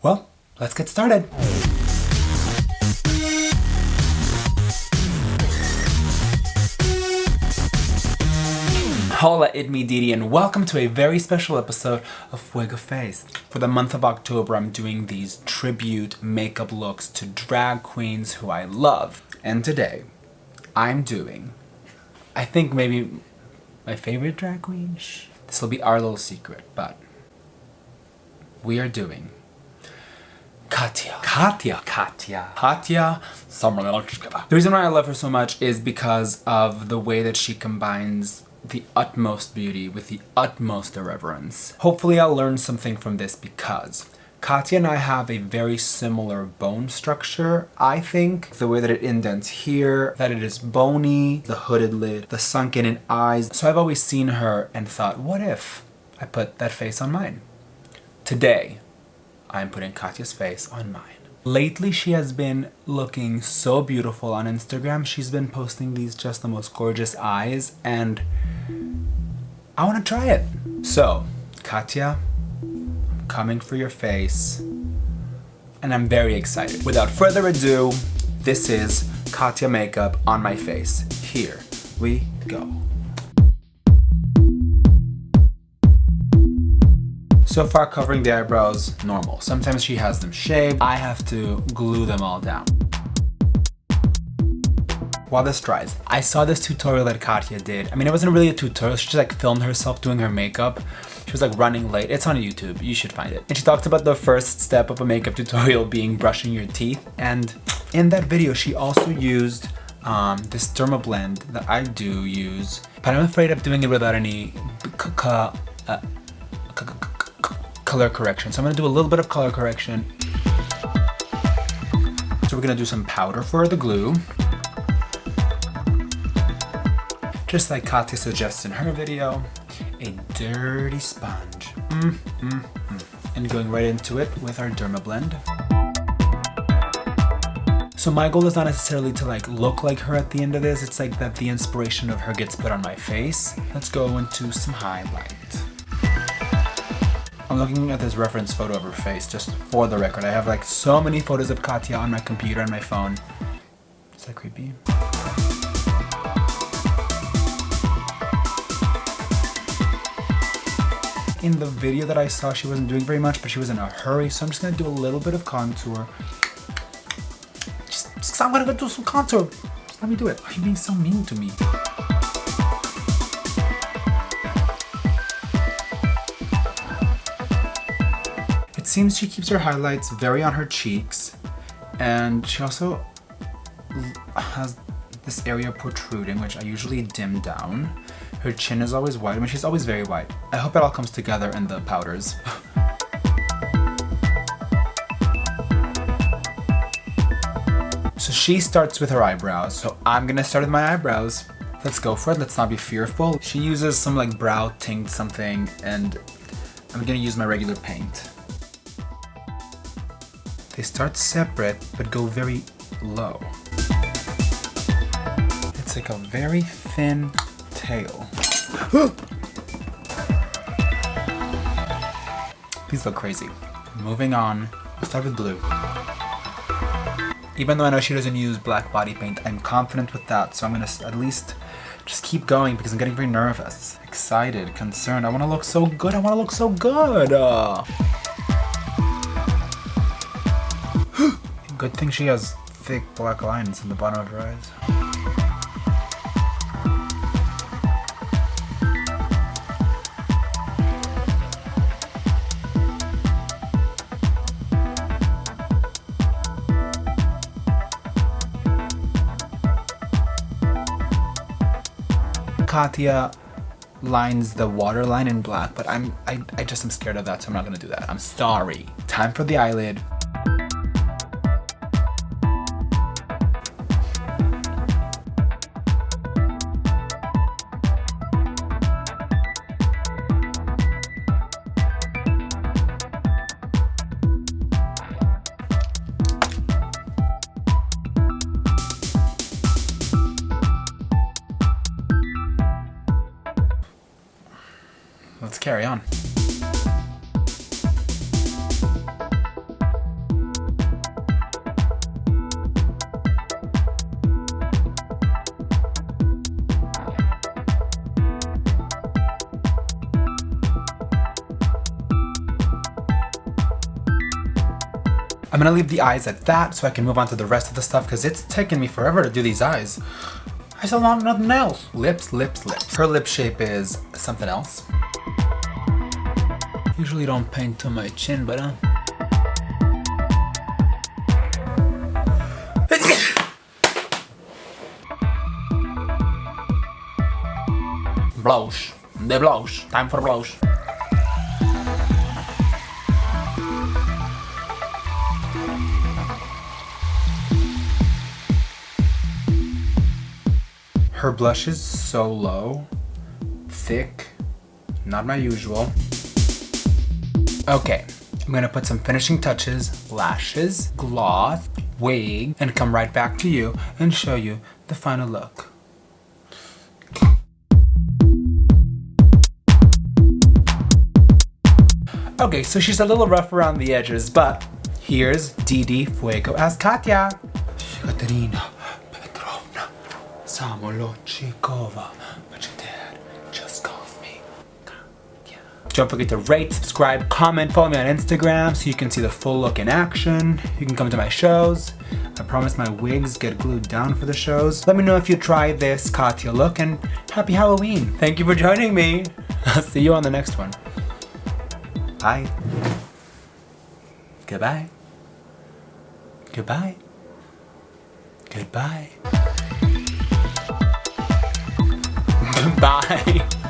Well, let's get started. Hola, it's me Didi, and welcome to a very special episode of Fuego Face. For the month of October, I'm doing these tribute makeup looks to drag queens who I love. And today, I'm doing, I think maybe my favorite drag queen? This will be our little secret, but we are doing Katya. Zamolodchikova. The reason why I love her so much is because of the way that she combines the utmost beauty with the utmost irreverence. Hopefully I'll learn something from this because Katya and I have a very similar bone structure. I think the way that it indents here, that it is bony, the hooded lid, the sunken in eyes. So I've always seen her and thought, what if I put that face on mine? Today, I'm putting Katya's face on mine. Lately, she has been looking so beautiful on Instagram. She's been posting these just the most gorgeous eyes, and I want to try it. So, Katya, I'm coming for your face, and I'm very excited. Without further ado, this is Katya makeup on my face. Here we go. So far, covering the eyebrows, normal. Sometimes she has them shaved. I have to glue them all down. While this dries, I saw this tutorial that Katya did. I mean, it wasn't really a tutorial. She just like filmed herself doing her makeup. She was like running late. It's on YouTube. You should find it. And she talked about the first step of a makeup tutorial being brushing your teeth. And in that video, she also used this Dermablend that I do use, but I'm afraid of doing it without any color correction. So I'm gonna do a little bit of color correction. So we're gonna do some powder for the glue. Just like Katya suggests in her video, a dirty sponge. And going right into it with our Dermablend. So my goal is not necessarily to like look like her at the end of this. It's like that the inspiration of her gets put on my face. Let's go into some highlight. I'm looking at this reference photo of her face, just for the record. I have like so many photos of Katya on my computer and my phone. Is that creepy? In the video that I saw, she wasn't doing very much, but she was in a hurry, so I'm just gonna do a little bit of contour. Just I'm gonna go do some contour. Just let me do it. Why are you being so mean to me? It seems she keeps her highlights very on her cheeks, and she also has this area protruding, which I usually dim down. Her chin is always white. I mean, she's always very white. I hope it all comes together in the powders. So she starts with her eyebrows, so I'm gonna start with my eyebrows. Let's go for it. Let's not be fearful. She uses some like brow tint something, and I'm gonna use my regular paint. They start separate, but go very low. It's like a very thin tail. These look crazy. Moving on, I'll start with blue. Even though I know she doesn't use black body paint, I'm confident with that, so I'm gonna at least just keep going because I'm getting very nervous. Excited, concerned, I wanna look so good, Good thing she has thick black lines in the bottom of her eyes. Katya lines the waterline in black, but I just am scared of that, so I'm not gonna do that. I'm sorry. Time for the eyelid. Let's carry on. I'm gonna leave the eyes at that so I can move on to the rest of the stuff because it's taken me forever to do these eyes. I still want nothing else. Lips, lips, lips. Her lip shape is something else. Usually don't paint to my chin, but blush. The blush. Time for blush. Her blush is so low, thick, not my usual. Okay, I'm gonna put some finishing touches, lashes, gloss, wig, and come right back to you and show you the final look. Okay, so she's a little rough around the edges, but here's DD Fuego as Katya. Zamolodchikova, but your dad just calls me Katya. Don't forget to rate, subscribe, comment, follow me on Instagram so you can see the full look in action. You can come to my shows. I promise my wigs get glued down for the shows. Let me know if you try this Katya look, and happy Halloween. Thank you for joining me. I'll see you on the next one. Bye. Goodbye. Goodbye. Goodbye. Bye.